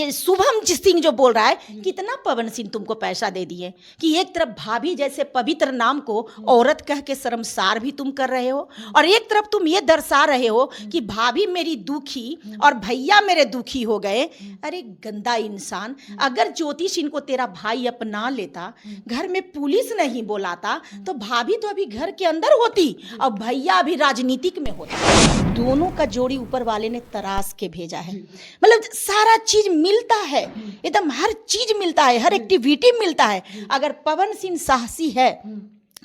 ये शुभम सिंह जो बोल रहा है, कितना पवन सिंह तुमको पैसा दे दिए कि एक तरफ भाभी जैसे पवित्र नाम को औरत कह के शर्मसार भी तुम कर रहे हो, और एक तरफ तुम ये दर्शा रहे हो कि भाभी मेरी दुखी और भैया मेरे दुखी हो गए। अरे गंदा इंसान, अगर ज्योति सिंह को तेरा भाई अपना लेता, घर में पुलिस नहीं बुलाता, तो भाभी तो अभी घर के अंदर होती और भैया अभी राजनीतिक में होता। दोनों का जोड़ी ऊपर वाले ने तराश के भेजा है। मतलब सारा चीज मिलता है, एकदम हर चीज मिलता है, हर एक्टिविटी मिलता है। अगर पवन सिंह साहसी है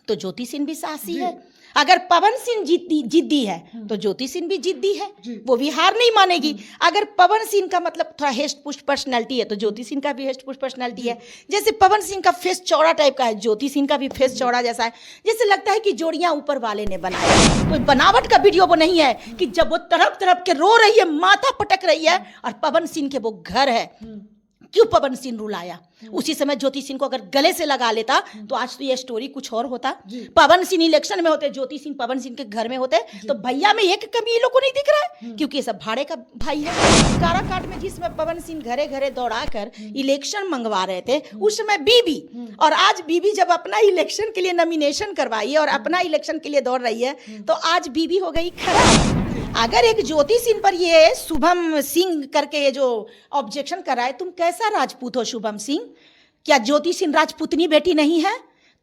तो ज्योति सिंह भी साहसी है, अगर पवन सिंह जिद्दी है तो ज्योति सिंह भी जिद्दी है, वो भी हार नहीं मानेगी। अगर पवन सिंह का मतलब थोड़ा हेस्ट पुष्ट पर्सनैलिटी है तो ज्योति सिंह का भी हेस्ट पुष्ट पर्सनैलिटी है। जैसे पवन सिंह का फेस चौड़ा टाइप का है, ज्योति सिंह का भी फेस चौड़ा जैसा है। जैसे लगता है कि जोड़ियां ऊपर वाले ने बनाया, कोई बनावट का वीडियो वो नहीं है कि जब वो तड़प तड़प के रो रही है, माथा पटक रही है, और पवन सिंह के वो घर है। क्यों पवन सिंह रुलाया? उसी समय ज्योति सिंह को अगर गले से लगा लेता तो आज तो ये स्टोरी कुछ और होता। पवन सिंह इलेक्शन में होते, ज्योति सिंह पवन सिंह के घर में होते, तो भैया में एक कमी ये लोग को नहीं दिख रहा है, क्योंकि ये सब भाड़े का भाई है। काराकाट में जिसमें पवन सिंह घरे घरे दौड़ाकर इलेक्शन मंगवा रहे थे, उस समय बीबी, और आज बीबी जब अपना इलेक्शन के लिए नॉमिनेशन करवाई और अपना इलेक्शन के लिए दौड़ रही है, तो आज बीबी हो गई खराब। अगर एक ज्योति सिंह पर ये शुभम सिंह करके ये जो ऑब्जेक्शन कर रहा है, तुम कैसा राजपूत हो शुभम सिंह? क्या ज्योति सिंह राजपूतनी बेटी नहीं है?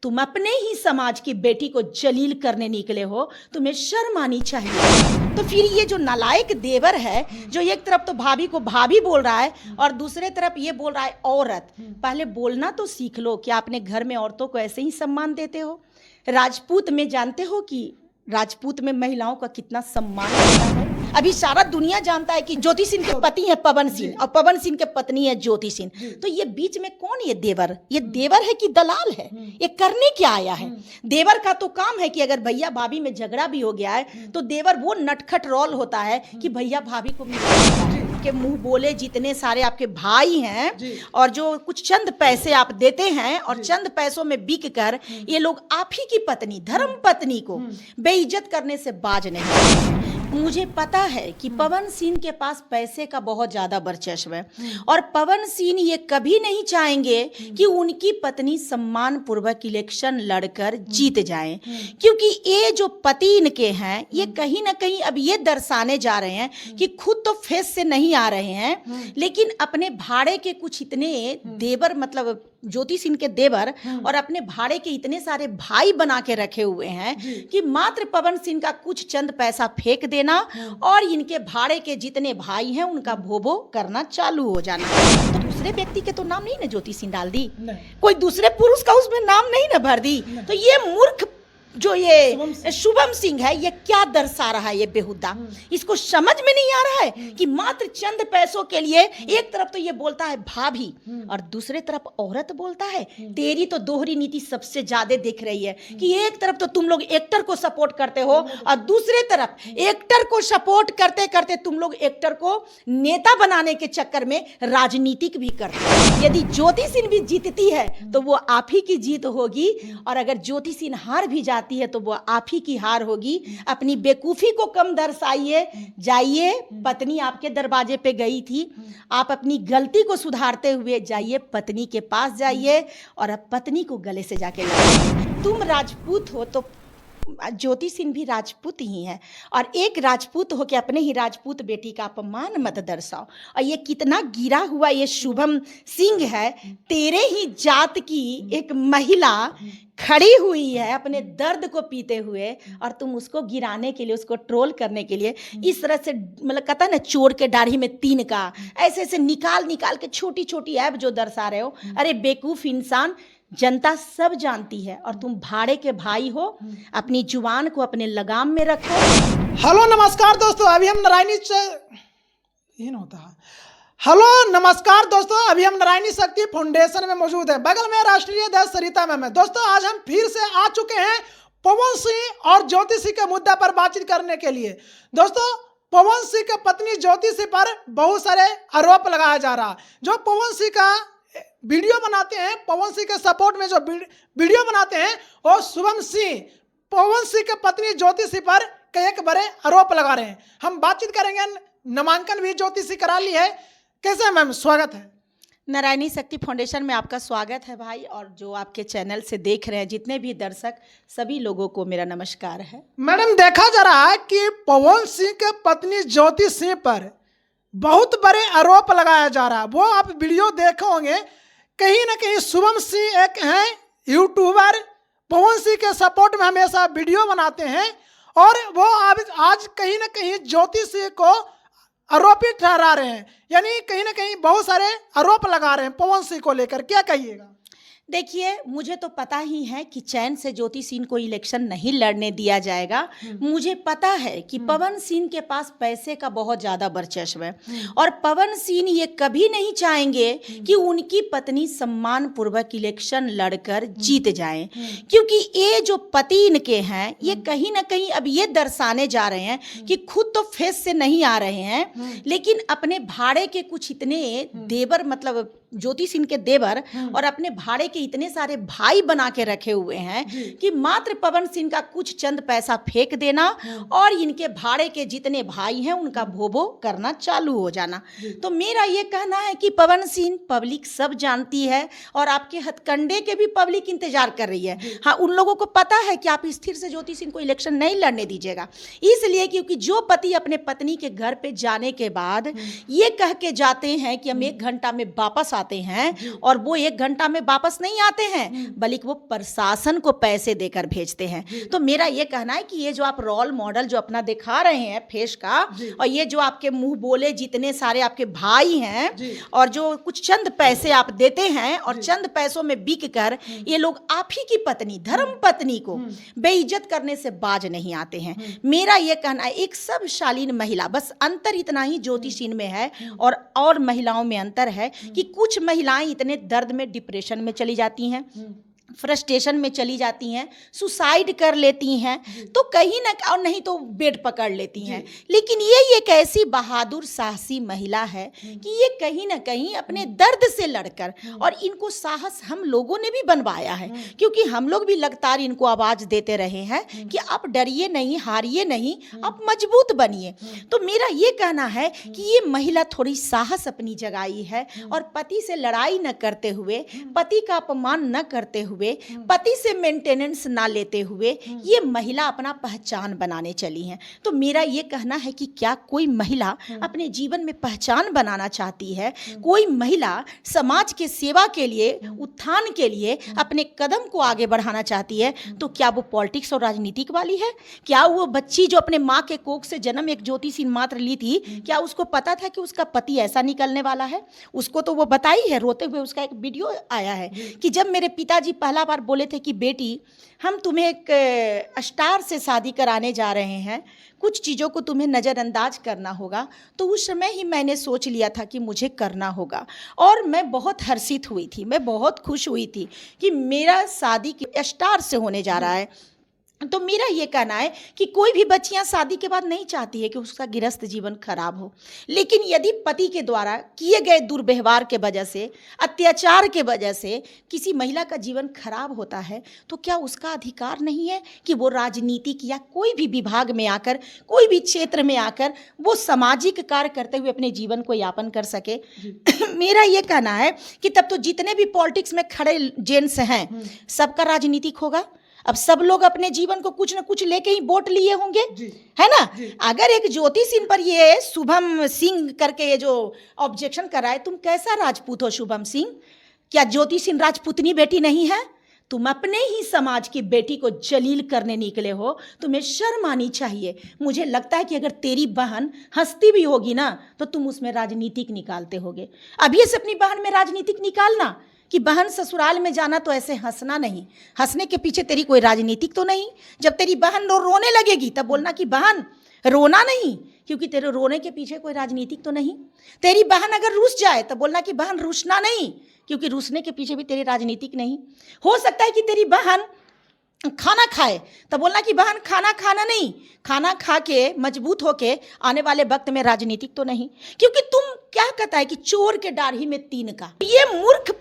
तुम अपने ही समाज की बेटी को जलील करने निकले हो, तुम्हें शर्म आनी चाहिए। तो फिर ये जो नालायक देवर है, जो एक तरफ तो भाभी को भाभी बोल रहा है और दूसरे तरफ ये बोल रहा है औरत, पहले बोलना तो सीख लो। क्या अपने घर में औरतों को ऐसे ही सम्मान देते हो? राजपूत में जानते हो कि राजपूत में महिलाओं का कितना सम्मान होता है? अभी सारा दुनिया जानता है कि ज्योति सिंह के पति है पवन सिंह और पवन सिंह के पत्नी है ज्योति सिंह। तो ये बीच में कौन? ये देवर। ये देवर है कि दलाल है? ये करने क्या आया है? देवर का तो काम है कि अगर भैया भाभी में झगड़ा भी हो गया है तो देवर वो नटखट रोल होता है कि भैया भाभी को के मुंह बोले जितने सारे आपके भाई हैं और जो कुछ चंद पैसे आप देते हैं और चंद पैसों में बिक कर ये लोग आप ही की पत्नी, धर्म पत्नी को बेइज्जत करने से बाज नहीं। मुझे पता है कि पवन सिंह के पास पैसे का बहुत ज्यादा वर्चस्व है और पवन सिंह ये कभी नहीं चाहेंगे कि उनकी पत्नी सम्मान पूर्वक इलेक्शन लड़कर जीत जाए, क्योंकि ये जो पति इनके हैं ये कहीं ना कहीं अब ये दर्शाने जा रहे हैं कि खुद तो फेस से नहीं आ रहे हैं, लेकिन अपने भाड़े के कुछ इतने देवर, मतलब ज्योति सिंह के देवर और अपने भाड़े के इतने सारे भाई बना के रखे हुए हैं कि मात्र पवन सिंह का कुछ चंद पैसा फेंक देना और इनके भाड़े के जितने भाई हैं उनका भोभो करना चालू हो जाना। तो दूसरे व्यक्ति के तो नाम नहीं ना ज्योति सिंह डाल दी, कोई दूसरे पुरुष का उसमें नाम नहीं ना भर दी। तो ये मूर्ख जो ये शुभम सिंह है ये क्या दर्शा रहा है? ये बेहुदा, इसको समझ में नहीं आ रहा है कि मात्र चंद पैसों के लिए एक तरफ तो ये बोलता है भाभी और दूसरे तरफ औरत बोलता है। तेरी तो दोहरी नीति सबसे ज्यादा दिख रही है कि एक तरफ तो तुम लोग एक्टर को सपोर्ट करते हो और दूसरे तरफ एक्टर को सपोर्ट करते करते तुम लोग एक्टर को नेता बनाने के चक्कर में राजनीतिक भी करते हो। यदि ज्योति सिंह भी जीतती है तो वो आप ही की जीत होगी, और अगर ज्योति सिंह हार भी जाती है तो वो आप ही की हार होगी। अपनी बेकूफी को कम दर्शाइए, जाइए, पत्नी आपके दरवाजे पे गई थी, आप अपनी गलती को सुधारते हुए जाइए, पत्नी के पास जाइए और अब पत्नी को गले से जाके लगाइए। तुम राजपूत हो तो ज्योति सिंह भी राजपूत ही है, और एक राजपूत हो के अपने ही राजपूत बेटी का अपमान मत दर्शाओ। और ये कितना गिरा हुआ ये शुभम सिंह है, तेरे ही जात की एक महिला खड़ी हुई है अपने दर्द को पीते हुए और तुम उसको गिराने के लिए, उसको ट्रोल करने के लिए इस तरह से, मतलब कहता है ना चोर के दाढ़ी में तीन का, ऐसे ऐसे निकाल निकाल के छोटी छोटी ऐप जो दर्शा रहे हो। अरे बेवकूफ इंसान, जनता सब जानती है और तुम भाड़े के भाई हो। अपनी जुबान को अपने लगाम में रखो। हेलो नमस्कार दोस्तों, अभी हम नारायणी नमस्कार दोस्तों, अभी हम नारायणी शक्ति फाउंडेशन में मौजूद है। बगल में राष्ट्रीय अध्यक्ष सरिता मैम है। दोस्तों आज हम फिर से आ चुके हैं पवन सिंह और ज्योति सिंह के मुद्दा पर बातचीत करने के लिए। दोस्तों पवन सिंह की पत्नी ज्योति सिंह पर बहुत सारे आरोप लगाया जा रहा है। जो पवन सिंह का वीडियो बनाते हैं, पवन सिंह के सपोर्ट में जो वीडियो बनाते हैं, और शुभम सिंह पवन सिंह के पत्नी ज्योति सिंह पर कई बड़े आरोप लगा रहे हैं। हम बातचीत करेंगे, नामांकन भी ज्योति सिंह करा ली है, कैसे हैं मैम, स्वागत है। नारायणी शक्ति फाउंडेशन में आपका स्वागत है भाई, और जो आपके चैनल से देख रहे हैं जितने भी दर्शक, सभी लोगों को मेरा नमस्कार है। मैडम, देखा जा रहा है कि पवन सिंह के पत्नी ज्योति सिंह पर बहुत बड़े आरोप लगाया जा रहा है। वो आप वीडियो देखे होंगे, कहीं ना कहीं शुभम सिंह एक हैं यूट्यूबर, पवन सिंह के सपोर्ट में हमेशा वीडियो बनाते हैं, और वो आज कहीं ना कहीं ज्योति सिंह को आरोपी ठहरा रहे हैं, यानी कहीं ना कहीं बहुत सारे आरोप लगा रहे हैं पवन सिंह को लेकर। क्या कहिएगा? देखिए, मुझे तो पता ही है कि चैन से ज्योति सिंह को इलेक्शन नहीं लड़ने दिया जाएगा। मुझे पता है कि पवन सिंह के पास पैसे का बहुत ज़्यादा वर्चस्व है, और पवन सिंह ये कभी नहीं चाहेंगे कि उनकी पत्नी सम्मानपूर्वक इलेक्शन लड़कर जीत जाए, क्योंकि ये जो पति इनके हैं ये कहीं ना कहीं अब ये दर्शाने जा रहे हैं कि खुद तो फेस से नहीं आ रहे हैं, लेकिन अपने भाड़े के कुछ इतने देवर, मतलब ज्योति सिंह के देवर और अपने भाड़े के इतने सारे भाई बना के रखे हुए हैं कि मात्र पवन सिंह का कुछ चंद पैसा फेंक देना और इनके भाड़े के जितने भाई हैं उनका भोबो करना चालू हो जाना। तो मेरा ये कहना है कि पवन सिंह पब्लिक सब जानती है, और आपके हथकंडे के भी पब्लिक इंतजार कर रही है। हाँ, उन लोगों को पता है कि आप स्थिर से ज्योति सिंह को इलेक्शन नहीं लड़ने दीजिएगा, इसलिए क्योंकि जो पति अपने पत्नी के घर पे जाने के बाद ये कह के जाते हैं कि हम 1 घंटा में वापस आते हैं, और वो 1 घंटा में वापस नहीं आते हैं, बल्कि वो प्रशासन को पैसे देकर भेजते हैं। तो मेरा ये कहना है कि ये जो आप रोल मॉडल जो अपना दिखा रहे हैं फेस का, और ये जो आपके मुंह बोले जितने सारे आपके भाई हैं, और जो कुछ चंद पैसे आप देते हैं, और चंद पैसों में बिक कर ये लोग आप ही की पत्नी, धर्म पत्नी को बेइज्जत करने से बाज नहीं आते हैं। मेरा ये कहना है, एक सब शालीन महिला, बस अंतर इतना ही ज्योति सिंह में है और महिलाओं में अंतर है कि कुछ महिलाएं इतने दर्द में, डिप्रेशन में चली जाती हैं, फ्रस्ट्रेशन में चली जाती हैं, सुसाइड कर लेती हैं, तो कहीं ना, और नहीं तो बेड पकड़ लेती हैं। लेकिन ये एक ऐसी बहादुर साहसी महिला है कि ये कहीं ना कहीं अपने दर्द से लड़कर, और इनको साहस हम लोगों ने भी बनवाया है, क्योंकि हम लोग भी लगातार इनको आवाज़ देते रहे हैं कि आप डरिए नहीं, हारिए नहीं, आप मजबूत बनिए। तो मेरा ये कहना है कि ये महिला थोड़ी साहस अपनी जगाई है, और पति से लड़ाई न करते हुए, पति का अपमान न करते हुए, पति से मेंटेनेंस ना लेते हुए ये महिला अपना पहचान बनाने चली हैं। तो मेरा ये कहना है कि क्या कोई महिला अपने जीवन में पहचान बनाना चाहती है, कोई महिला समाज के सेवा के लिए, उत्थान के लिए अपने कदम को आगे बढ़ाना चाहती है, तो क्या वो पॉलिटिक्स और राजनीतिक वाली है? क्या वो बच्ची जो अपने माँ के कोख से जन्म एक ज्योति सिंह मात्र ली थी, क्या उसको पता था कि उसका पति ऐसा निकलने वाला है? उसको तो वो बताई है, रोते हुए उसका एक वीडियो आया है कि जब मेरे पिताजी पहला बार बोले थे कि बेटी, हम तुम्हें एक स्टार से शादी कराने जा रहे हैं, कुछ चीज़ों को तुम्हें नज़रअंदाज करना होगा, तो उस समय ही मैंने सोच लिया था कि मुझे करना होगा। और मैं बहुत हर्षित हुई थी, मैं बहुत खुश हुई थी कि मेरा शादी स्टार से होने जा रहा है। तो मेरा ये कहना है कि कोई भी बच्चियां शादी के बाद नहीं चाहती है कि उसका गृहस्थ जीवन खराब हो, लेकिन यदि पति के द्वारा किए गए दुर्व्यवहार के वजह से, अत्याचार के वजह से किसी महिला का जीवन खराब होता है, तो क्या उसका अधिकार नहीं है कि वो राजनीतिक या कोई भी विभाग में आकर, कोई भी क्षेत्र में आकर वो सामाजिक कार्य करते हुए अपने जीवन को यापन कर सके? मेरा ये कहना है कि तब तो जितने भी पॉलिटिक्स में खड़े जेंट्स हैं, सबका राजनीतिक होगा। अब सब लोग अपने जीवन को कुछ न कुछ लेके ही वोट लिए होंगे, है ना? अगर एक ज्योति सिंह पर ये शुभम सिंह करके ये जो ऑब्जेक्शन कराए, तुम कैसा राजपूत हो शुभम सिंह? क्या ज्योति सिंह राजपूतनी बेटी नहीं है? तुम अपने ही समाज की बेटी को जलील करने निकले हो, तुम्हें शर्म आनी चाहिए। मुझे लगता है कि अगर तेरी बहन हंसती भी होगी ना, तो तुम उसमें राजनीतिक निकालते होगे। अभी से अपनी बहन में राजनीतिक निकालना कि बहन ससुराल में जाना तो ऐसे हंसना नहीं, हंसने के पीछे तेरी कोई राजनीतिक तो नहीं। जब तेरी बहन रोने लगेगी तब बोलना कि बहन रोना नहीं, क्योंकि तेरे रोने के पीछे कोई राजनीतिक तो नहीं। तेरी बहन अगर रूस जाए तब बोलना कि बहन रूसना नहीं, क्योंकि रूसने के पीछे भी तेरी राजनीतिक नहीं। हो सकता है कि तेरी बहन खाना खाए तब बोलना कि बहन खाना खाना नहीं, खाना खा के मजबूत होके आने वाले वक्त में राजनीतिक तो नहीं। क्योंकि तुम क्या कहता है कि चोर के दाढ़ी में तीन का, ये मूर्ख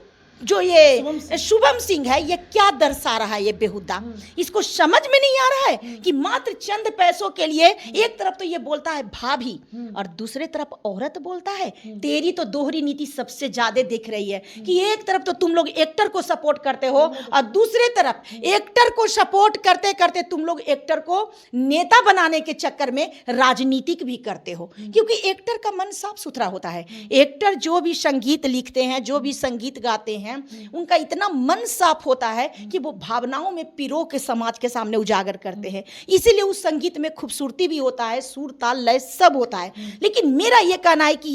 जो ये शुभम सिंह है, ये क्या दर्शा रहा है? ये बेहुदा, इसको समझ में नहीं आ रहा है कि मात्र चंद पैसों के लिए एक तरफ तो ये बोलता है भाभी और दूसरे तरफ औरत बोलता है। तेरी तो दोहरी नीति सबसे ज्यादा दिख रही है कि एक तरफ तो तुम लोग एक्टर को सपोर्ट करते हो और दूसरे तरफ एक्टर को सपोर्ट करते करते तुम लोग एक्टर को नेता बनाने के चक्कर में राजनीतिक भी करते हो, क्योंकि एक्टर का मन साफ सुथरा होता है। एक्टर जो भी संगीत लिखते हैं, जो भी संगीत गाते हैं, उनका इतना मन साफ होता है कि वो भावनाओं में पिरो के समाज के सामने उजागर करते हैं। इसीलिए उस संगीत में खूबसूरती भी होता है, सुर ताल लय सब होता है। लेकिन मेरा ये कहना है कि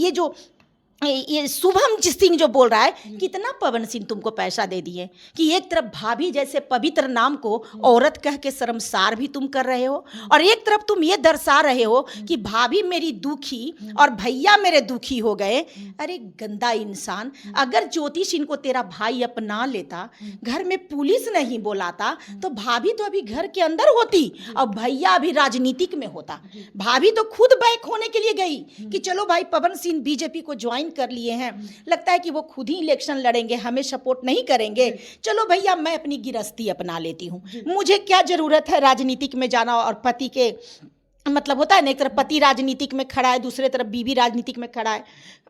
ये शुभम सिंह जो बोल रहा है, कितना पवन सिंह तुमको पैसा दे दिए कि एक तरफ भाभी जैसे पवित्र नाम को औरत कह के शर्मसार भी तुम कर रहे हो, और एक तरफ तुम ये दर्शा रहे हो कि भाभी मेरी दुखी और भैया मेरे दुखी हो गए। अरे गंदा इंसान, अगर ज्योति सिंह को तेरा भाई अपना लेता, घर में पुलिस नहीं बुलाता, तो भाभी तो अभी घर के अंदर होती और भैया अभी राजनीतिक में होता। भाभी तो खुद बैक होने के लिए गई कि चलो भाई पवन सिंह बीजेपी को ज्वाइन कर लिए हैं, लगता है कि वो खुद ही इलेक्शन लड़ेंगे, हमें सपोर्ट नहीं करेंगे, चलो भैया मैं अपनी गिरस्ती अपना लेती हूँ, मुझे क्या जरूरत है राजनीतिक में जाना। और पति के मतलब होता है ना, एक तरफ पति राजनीतिक में खड़ा है, दूसरे तरफ बीवी राजनीतिक में खड़ा है।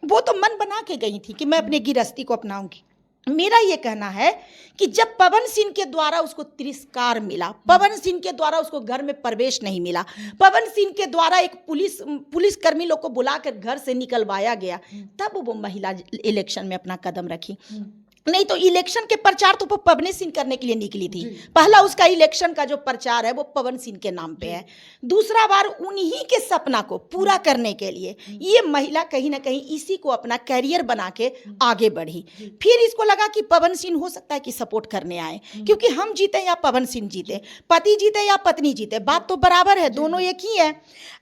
वो तो मन बना के गई थी कि मैं अपनी गिरस्ती को अपनाऊंगी। मेरा ये कहना है कि जब पवन सिंह के द्वारा उसको तिरस्कार मिला, पवन सिंह के द्वारा उसको घर में प्रवेश नहीं मिला, पवन सिंह के द्वारा एक पुलिसकर्मी लोग को बुलाकर घर से निकलवाया गया, तब वो महिला इलेक्शन में अपना कदम रखी। नहीं तो इलेक्शन के प्रचार तो वो पवन सिंह करने के लिए निकली थी। पहला उसका इलेक्शन का जो प्रचार है वो पवन सिंह के नाम पे है, दूसरा बार उन्हीं के सपना को पूरा करने के लिए ये महिला कहीं ना कहीं इसी को अपना कैरियर बना के आगे बढ़ी। फिर इसको लगा कि पवन सिंह हो सकता है कि सपोर्ट करने आए, क्योंकि हम जीते या पवन सिंह जीते, पति जीते या पत्नी जीते, बात तो बराबर है, दोनों एक ही है।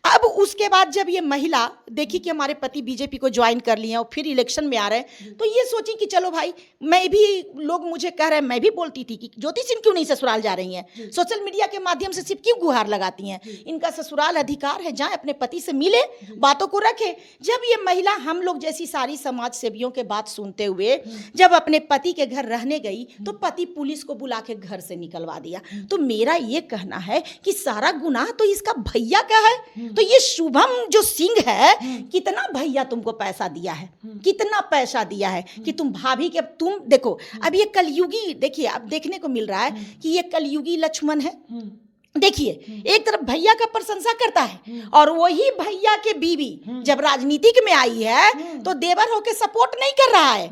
अब उसके बाद जब ये महिला देखी कि हमारे पति बीजेपी को ज्वाइन कर लिए और फिर इलेक्शन में आ रहे हैं, तो ये सोची कि चलो भाई, मैं भी, लोग मुझे कह रहे हैं, मैं भी बोलती थी कि ज्योति सिंह क्यों नहीं ससुराल जा रही हैं, सोशल मीडिया के माध्यम से सिर्फ क्यों गुहार लगाती हैं, इनका ससुराल अधिकार है, जाए अपने पति से मिले, बातों को रखे। जब ये महिला हम लोग जैसी सारी समाज सेवियों के बात सुनते हुए जब अपने पति के घर रहने गई, तो पति पुलिस को बुला के घर से निकलवा दिया। तो मेरा ये कहना है कि सारा गुनाह तो इसका भैया का है। तो ये शुभम जो सिंह है, कितना भैया तुमको पैसा दिया है, कितना पैसा दिया है कि तुम भाभी के, तुम देखो अब ये कलयुगी, देखिए अब देखने को मिल रहा है कि ये कलयुगी लक्ष्मण है। देखिए एक तरफ भैया का प्रशंसा करता है और वही भैया के बीवी जब राजनीतिक में आई है तो देवर होके सपोर्ट नहीं कर रहा है,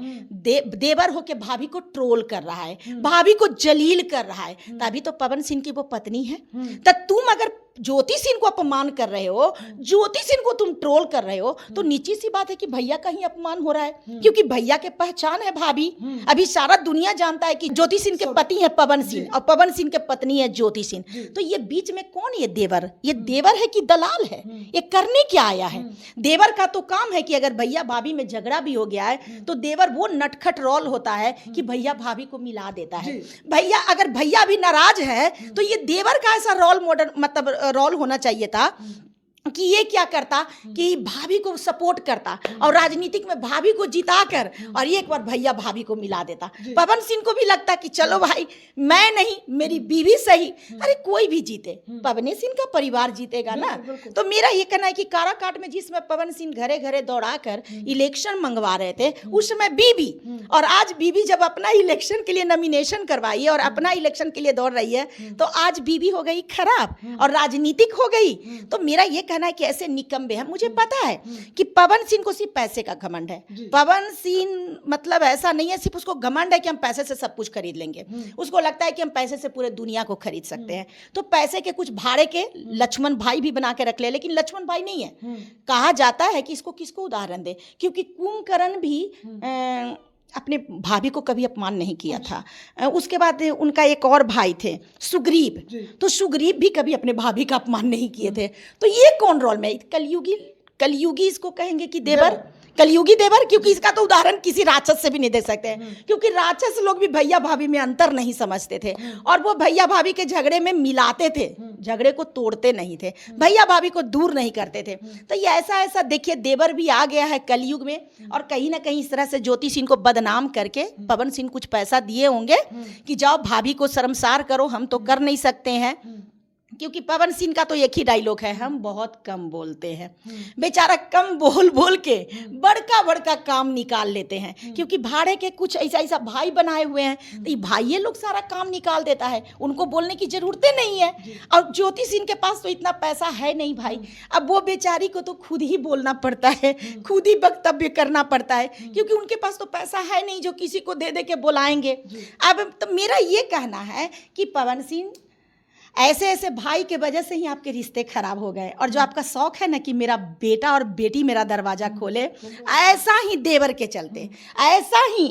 देवर होके भाभी को ट्रोल कर रहा है, भाभी को जलील कर रहा है। तभी तो पवन सिंह की वो पत्नी है। तब तुम अगर ज्योति सिंह को अपमान कर रहे हो, ज्योति सिंह को तुम ट्रोल कर रहे हो, तो नीची सी बात है कि भैया का ही अपमान हो रहा है, क्योंकि भैया के पहचान है भाभी। अभी सारा दुनिया जानता है कि ज्योति सिंह के पति है पवन सिंह और पवन सिंह के पत्नी है ज्योति सिंह। तो ये बीच में कौन, ये देवर, ये देवर है कि दलाल है? ये करने क्या आया है? देवर का तो काम है कि अगर भैया भाभी में झगड़ा भी हो गया है तो देवर वो नटखट रोल होता है कि भैया भाभी को मिला देता है। भैया अगर भैया भी नाराज है तो ये देवर का ऐसा रोल मॉडल, मतलब रोल होना चाहिए था कि ये क्या करता कि भाभी को सपोर्ट करता और राजनीतिक में भाभी को जिताकर और एक बार भैया भाभी को मिला देता। पवन सिंह को भी लगता कि चलो भाई, मैं नहीं, मेरी बीवी सही, अरे कोई भी जीते, पवन सिंह का परिवार जीतेगा ना। तो मेरा ये कहना है कि काराकाट में जिसमें पवन सिंह घरे घरे दौड़ाकर इलेक्शन मंगवा रहे थे, उस समय बीबी, और आज बीबी जब अपना इलेक्शन के लिए नॉमिनेशन करवाई है और अपना इलेक्शन के लिए दौड़ रही है, तो आज बीबी हो गई खराब और राजनीतिक हो गई। तो मेरा ये कहना है कि ऐसे निकम्बे हैं। मुझे पता है कि पवन सिंह को सिर्फ पैसे का घमंड है। पवन सिंह मतलब ऐसा नहीं है सिर्फ उसको घमंड है कि हम पैसे से सब कुछ खरीद लेंगे, उसको लगता है कि हम पैसे से पूरे दुनिया को खरीद सकते हैं। तो पैसे के कुछ भाड़े के लक्ष्मण भाई भी बना के रख ले, लेकिन लक्ष्मण भाई नहीं है। कहा जाता है कि इसको किसको उदाहरण दे, क्योंकि कुंभकर्ण भी अपने भाभी को कभी अपमान नहीं किया था। उसके बाद उनका एक और भाई थे सुग्रीव, तो सुग्रीव भी कभी अपने भाभी का अपमान नहीं किए थे। तो ये कौन रोल में, कलयुगी इसको कहेंगे कि देवर, कलयुगी देवर, क्योंकि इसका तो उदाहरण किसी राक्षस से भी नहीं दे सकते हैं, क्योंकि राक्षस लोग भी भैया भाभी में अंतर नहीं समझते थे और वो भैया भाभी के झगड़े में मिलाते थे, झगड़े को तोड़ते नहीं थे, भैया भाभी को दूर नहीं करते थे। तो ये ऐसा देखिए देवर भी आ गया है कलयुग में, और कहीं ना कहीं इस तरह से ज्योति सिंह को बदनाम करके पवन सिंह कुछ पैसा दिए होंगे कि जाओ भाभी को शर्मसार करो, हम तो कर नहीं सकते हैं। क्योंकि पवन सिंह का तो एक ही डायलॉग है, हम बहुत कम बोलते हैं। बेचारा कम बोल बोल के बड़का बड़का काम निकाल लेते हैं, क्योंकि भाड़े के कुछ ऐसा भाई बनाए हुए हैं, तो ये भाई ये लोग सारा काम निकाल देता है, उनको बोलने की जरूरतें नहीं है। और ज्योति सिंह के पास तो इतना पैसा है नहीं भाई, अब वो बेचारी को तो खुद ही बोलना पड़ता है, खुद ही वक्तव्य करना पड़ता है, क्योंकि उनके पास तो पैसा है नहीं जो किसी को दे दे के बुलाएंगे। अब तो मेरा ये कहना है कि पवन सिंह ऐसे भाई के वजह से ही आपके रिश्ते खराब हो गए, और जो आपका शौक है ना कि मेरा बेटा और बेटी मेरा दरवाजा खोले, ऐसा ही देवर के चलते, ऐसा ही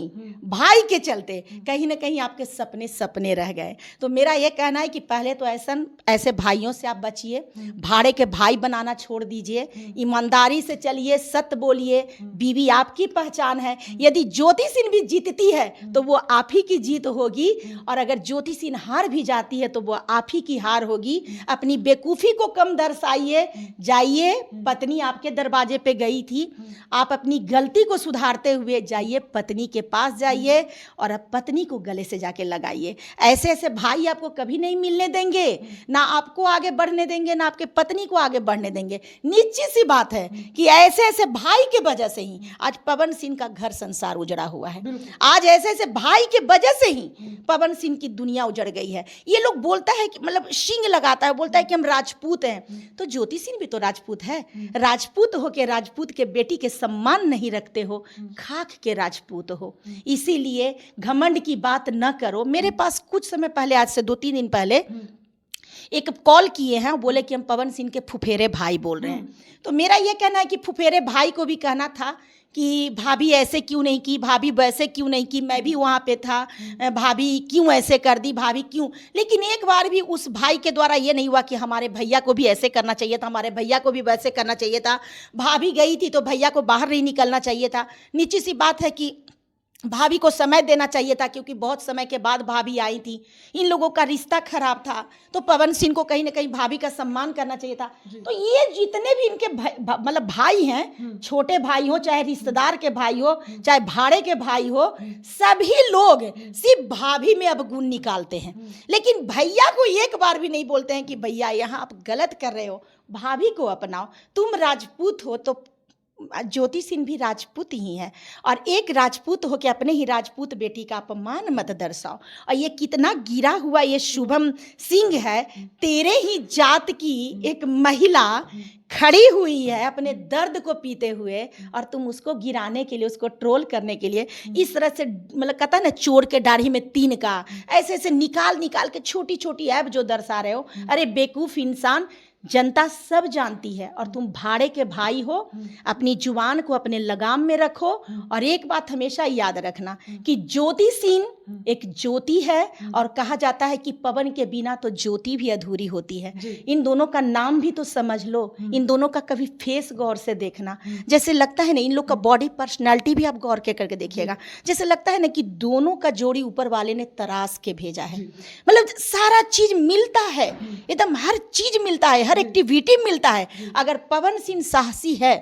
भाई के चलते कहीं ना कहीं आपके सपने सपने रह गए। तो मेरा ये कहना है कि पहले तो ऐसे भाइयों से आप बचिए, भाड़े के भाई बनाना छोड़ दीजिए, ईमानदारी से चलिए, सत्य बोलिए, बीवी आपकी पहचान है। यदि ज्योति सिंह भी जीतती है तो वो आप ही की जीत होगी, और अगर ज्योति सिंह हार भी जाती है तो वो आप ही की हार होगी। अपनी बेवकूफी को कम दर्शाइए, जाइए, पत्नी आपके दरवाजे पे गई थी, आप अपनी गलती को सुधारते हुए जाइए, पत्नी के पास जाइए और अब पत्नी को गले से जाके लगाइए। ऐसे भाई आपको कभी नहीं मिलने देंगे, ना आपको आगे बढ़ने देंगे, ना आपके पत्नी को आगे बढ़ने देंगे। निश्चित सी बात है कि ऐसे भाई के वजह से ही आज पवन सिंह का घर संसार उजड़ा हुआ है। आज ऐसे भाई के वजह से ही पवन सिंह की दुनिया उजड़ गई है। ये लोग बोलता है कि मतलब शिंग लगाता है, बोलता है कि हम राजपूत हैं, तो ज्योति सिंह भी तो राजपूत है। राजपूत हो के राजपूत के बेटी के सम्मान नहीं रखते हो, खाक के राजपूत हो। इसीलिए घमंड की बात न करो। मेरे पास कुछ समय पहले, आज से 2-3 दिन पहले एक कॉल किए हैं, बोले कि हम पवन सिंह के फुफेरे भाई बोल रहे हैं। तो मेरा यह कहना है कि फुफेरे भाई को भी कहना था कि भाभी ऐसे क्यों नहीं की, भाभी वैसे क्यों नहीं की, मैं भी वहाँ पे था, भाभी क्यों ऐसे कर दी, भाभी क्यों। लेकिन एक बार भी उस भाई के द्वारा ये नहीं हुआ कि हमारे भैया को भी ऐसे करना चाहिए था, हमारे भैया को भी वैसे करना चाहिए था, भाभी गई थी तो भैया को बाहर नहीं निकलना चाहिए था। निश्चित सी बात है कि भाभी को समय देना चाहिए था, क्योंकि बहुत समय के बाद भाभी आई थी, इन लोगों का रिश्ता खराब था, तो पवन सिंह को कहीं ना कहीं भाभी का सम्मान करना चाहिए था। तो ये जितने भी इनके मतलब भाई हैं, छोटे भाई हो चाहे रिश्तेदार के भाई हो चाहे भाड़े के भाई हो, सभी लोग सिर्फ भाभी में अब गुण निकालते हैं, लेकिन भैया को एक बार भी नहीं बोलते हैं कि भैया यहाँ आप गलत कर रहे हो, भाभी को अपनाओ। तुम राजपूत हो तो ज्योति सिंह भी राजपूत ही है, और एक राजपूत हो के अपने ही राजपूत बेटी का अपमान मत दर्शाओ। और ये कितना गिरा हुआ ये शुभम सिंह है, तेरे ही जात की एक महिला खड़ी हुई है अपने दर्द को पीते हुए, और तुम उसको गिराने के लिए, उसको ट्रोल करने के लिए इस तरह से, मतलब कहता है ना चोर के दाढ़ी में तीन का, ऐसे निकाल के छोटी छोटी ऐप जो दर्शा रहे हो। अरे बेवकूफ इंसान, जनता सब जानती है, और तुम भाड़े के भाई हो। अपनी जुबान को अपने लगाम में रखो, और एक बात हमेशा याद रखना कि ज्योति सिंह एक ज्योति है, और कहा जाता है कि पवन के बिना तो ज्योति भी अधूरी होती है। इन दोनों का नाम भी तो समझ लो, इन दोनों का कभी फेस गौर से देखना, जैसे लगता है ना, इन लोग का बॉडी पर्सनालिटी भी आप गौर के करके देखिएगा, जैसे लगता है ना कि दोनों का जोड़ी ऊपर वाले ने तराश के भेजा है। मतलब सारा चीज मिलता है, एकदम हर चीज मिलता है, हर एक्टिविटी मिलता है। अगर पवन सिंह साहसी है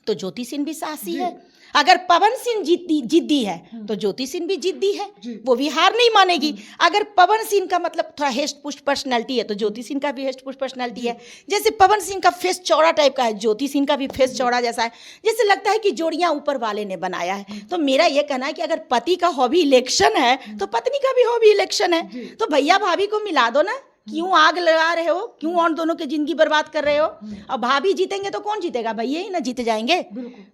तो ज्योति सिंह भी साहसी है, अगर पवन सिंह जिद्दी है तो ज्योति सिंह भी जिद्दी है, वो भी हार नहीं मानेगी। अगर पवन सिंह का मतलब थोड़ा हेस्ट पुष्ट पर्सनैलिटी है तो ज्योति सिंह का भी हेस्ट पुष्ट पर्सनैलिटी है। जैसे पवन सिंह का फेस चौड़ा टाइप का है, ज्योति सिंह का भी फेस चौड़ा जैसा है, जैसे लगता है कि जोड़ियां ऊपर वाले ने बनाया है। तो मेरा ये कहना है कि अगर पति का हॉबी इलेक्शन है तो पत्नी का भी हॉबी इलेक्शन है, तो भैया भाभी को मिला दो ना। क्यों आग लगा रहे हो, क्यों और दोनों की जिंदगी बर्बाद कर रहे हो। और भाभी जीतेंगे तो कौन जीतेगा, भैया ही ना जीत जाएंगे।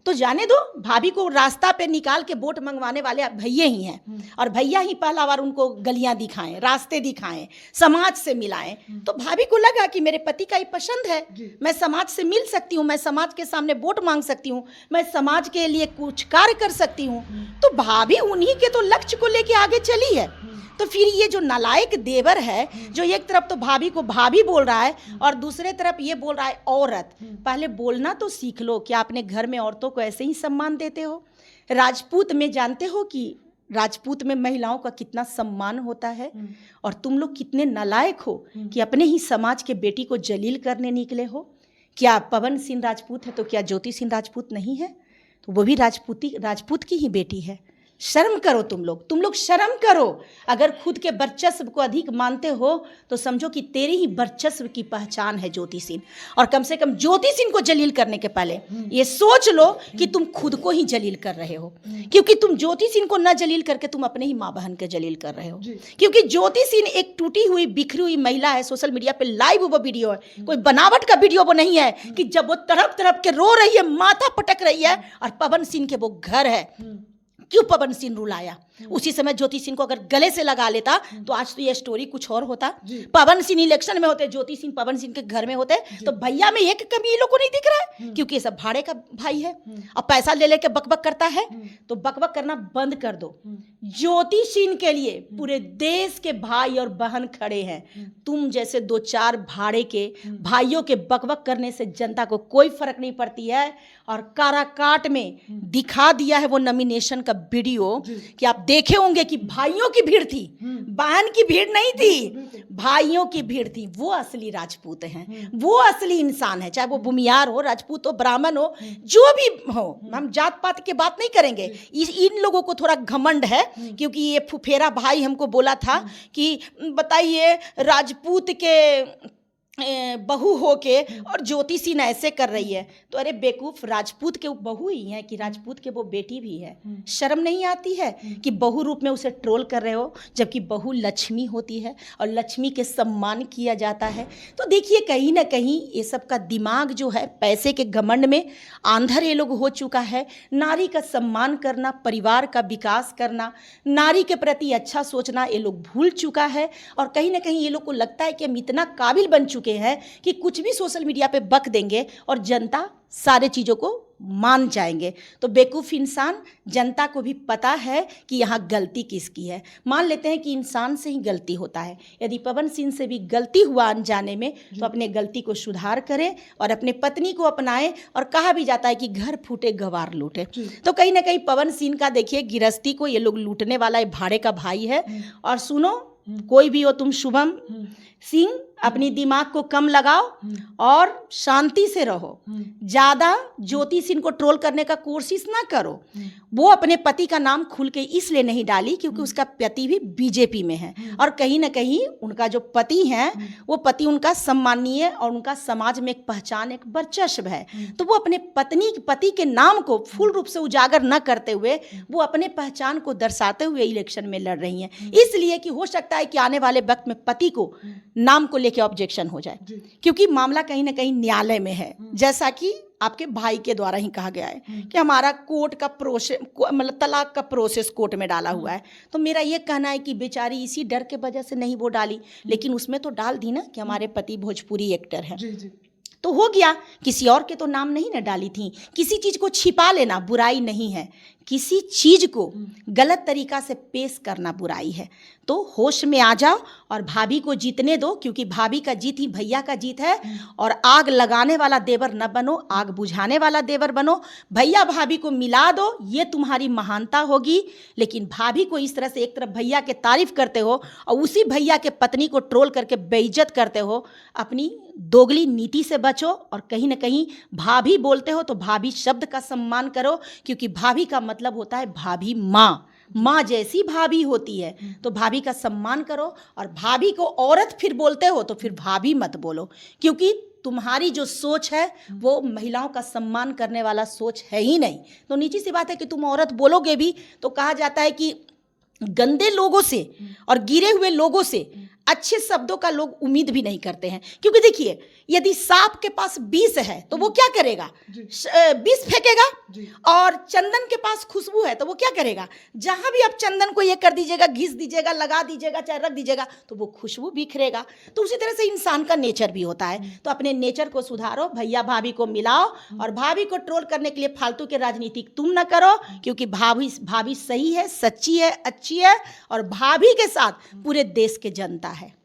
तो जाने दो, भाभी को रास्ता पे निकाल के वोट मंगवाने वाले भैया ही हैं, और भैया ही पहला बार उनको गलियां दिखाएं, रास्ते दिखाएं, समाज से मिलाएं। तो भाभी को लगा कि मेरे पति का ही पसंद है, मैं समाज से मिल सकती हूँ, मैं समाज के सामने वोट मांग सकती हूँ, मैं समाज के लिए कुछ कार्य कर सकती हूँ। तो भाभी उन्हीं के तो लक्ष्य को लेके आगे चली है। तो फिर ये जो नालायक देवर है, जो एक तरफ तो भाभी को भाभी बोल रहा है और दूसरे तरफ ये बोल रहा है औरत, पहले बोलना तो सीख लो। क्या अपने घर में औरतों को ऐसे ही सम्मान देते हो? राजपूत में जानते हो कि राजपूत में महिलाओं का कितना सम्मान होता है, और तुम लोग कितने नालायक हो कि अपने ही समाज के बेटी को जलील करने निकले हो। क्या पवन सिंह राजपूत है तो क्या ज्योति सिंह राजपूत नहीं है? तो वो भी राजपूत की ही बेटी है। शर्म करो तुम लोग शर्म करो। अगर खुद के वर्चस्व को अधिक मानते हो तो समझो कि तेरी ही वर्चस्व की पहचान है ज्योति सिंह। और कम से कम ज्योति सिंह को जलील करने के पहले ये सोच लो कि तुम खुद को ही जलील कर रहे हो, क्योंकि तुम ज्योति सिंह को न जलील करके तुम अपने ही माँ बहन के जलील कर रहे हो। क्योंकि ज्योति सिंह एक टूटी हुई बिखरी हुई महिला है। सोशल मीडिया पे लाइव वो वीडियो है, कोई बनावट का वीडियो वो नहीं है कि जब वो तड़प तड़प के रो रही है, माथा पटक रही है, और पवन सिंह के वो घर है। क्यों पवन सिंह रुलाया? उसी समय ज्योति सिंह को अगर गले से लगा लेता तो आज तो ये स्टोरी कुछ और होता। पवन सिंह इलेक्शन में होते, ज्योति सिंह पवन सिंह के घर में होते, तो भैया में एक कमी लोग को नहीं दिख रहा है, क्योंकि ये सब भाड़े का भाई है और पैसा ले लेके बकबक करता है। तो बकबक करना बंद कर दो। ज्योति सिंह के लिए पूरे देश के भाई और बहन खड़े हैं। तुम जैसे दो चार भाड़े के भाइयों के बकबक करने से जनता को कोई फर्क नहीं पड़ती है। और काराकाट में दिखा दिया है वो नॉमिनेशन का वीडियो कि आप देखे होंगे कि भाइयों की भीड़ थी, बहन की भीड़ नहीं थी, भाइयों की भीड़ थी। वो असली राजपूत हैं, वो असली इंसान है, चाहे वो भूमियार हो, राजपूत हो, ब्राह्मण हो, जो भी हो। हम जात पात की बात नहीं करेंगे। इन लोगों को थोड़ा घमंड है, क्योंकि ये फुफेरा भाई हमको बोला था कि बताइए राजपूत के बहू होके और ज्योति सिंह ऐसे कर रही है। तो अरे बेवकूफ, राजपूत के बहू ही है कि राजपूत के वो बेटी भी है? शर्म नहीं आती है कि बहू रूप में उसे ट्रोल कर रहे हो, जबकि बहू लक्ष्मी होती है और लक्ष्मी के सम्मान किया जाता है। तो देखिए कहीं ना कहीं ये सब का दिमाग जो है पैसे के घमंड में आंधर ये लोग हो चुका है। नारी का सम्मान करना, परिवार का विकास करना, नारी के प्रति अच्छा सोचना ये लोग भूल चुका है। और कहीं ना कहीं ये लोग को लगता है कि हम इतना काबिल बन चुके हैं कि कुछ भी सोशल मीडिया पे बक देंगे और जनता सारे चीजों को मान जाएंगे। तो बेवकूफ इंसान, जनता को भी पता है कि यहाँ गलती किसकी है। मान लेते हैं कि इंसान से ही गलती होता है। यदि पवन सिंह से भी गलती हुआ अनजाने में तो अपने गलती को सुधार करें और अपने पत्नी को अपनाएं। और कहा भी जाता है कि घर फूटे गवार लूटे। तो कहीं ना कहीं पवन सिंह का देखिए गिरस्ती को ये लोग लूटने वाला भाड़े का भाई है। और सुनो, कोई भी हो तुम, शुभम सिंह, अपनी दिमाग को कम लगाओ और शांति से रहो। ज्यादा ज्योति सिंह को ट्रोल करने का कोशिश ना करो। वो अपने पति का नाम खुल के इसलिए नहीं डाली क्योंकि उसका पति भी बीजेपी में है, और कहीं ना कहीं उनका जो पति है वो पति उनका सम्मानीय और उनका समाज में एक पहचान, एक वर्चस्व है। तो वो अपने पति के नाम को फुल रूप से उजागर न करते हुए वो अपने पहचान को दर्शाते हुए इलेक्शन में लड़ रही हैं। इसलिए कि हो सकता है कि आने वाले वक्त में पति को नाम को लेके ऑब्जेक्शन हो जाए, क्योंकि मामला कहीं ना कहीं न्यायालय में है। जैसा कि आपके भाई के द्वारा ही कहा गया है कि हमारा कोर्ट का प्रोसेस, मतलब तलाक का प्रोसेस कोर्ट में डाला हुआ है। तो मेरा ये कहना है कि बेचारी इसी डर के वजह से नहीं वो डाली, लेकिन उसमें तो डाल दी ना कि हमारे पति भोजपुरी एक्टर हैं। तो हो गया, किसी और के तो नाम नहीं ना डाली थी। किसी चीज को छिपा लेना बुराई नहीं है, किसी चीज को गलत तरीका से पेश करना बुराई है। तो होश में आ जाओ और भाभी को जीतने दो, क्योंकि भाभी का जीत ही भैया का जीत है। और आग लगाने वाला देवर न बनो, आग बुझाने वाला देवर बनो। भैया भाभी को मिला दो, ये तुम्हारी महानता होगी। लेकिन भाभी को इस तरह से एक तरफ भैया के तारीफ करते हो और उसी भैया के पत्नी को ट्रोल करके बेइज्जत करते हो, अपनी दोगली नीति से बचो। और कहीं ना कहीं भाभी बोलते हो तो भाभी शब्द का सम्मान करो, क्योंकि भाभी का मतलब होता है भाभी माँ जैसी भाभी होती है। तो भाभी का सम्मान करो। और भाभी को औरत फिर बोलते हो तो फिर भाभी मत बोलो, क्योंकि तुम्हारी जो सोच है वो महिलाओं का सम्मान करने वाला सोच है ही नहीं। तो नीची सी बात है कि तुम औरत बोलोगे भी तो कहा जाता है कि गंदे लोगों से और गिरे हुए लोगों से अच्छे शब्दों का लोग उम्मीद भी नहीं करते हैं। क्योंकि देखिए यदि सांप के पास विष है तो वो क्या करेगा? जी। विष फेंकेगा। जी। और चंदन के पास खुशबू है तो वो क्या करेगा? जहां भी आप चंदन को ये कर दीजिएगा, घिस दीजिएगा, लगा दीजिएगा, चाहे रख दीजिएगा, तो वो खुशबू बिखरेगा। तो उसी तरह से इंसान का नेचर भी होता है। तो अपने नेचर को सुधारो, भैया भाभी को मिलाओ, और भाभी को ट्रोल करने के लिए फालतू के राजनीति तुम ना करो, क्योंकि भाभी सही है, सच्ची है, अच्छी है, और भाभी के साथ पूरे देश के जनता है।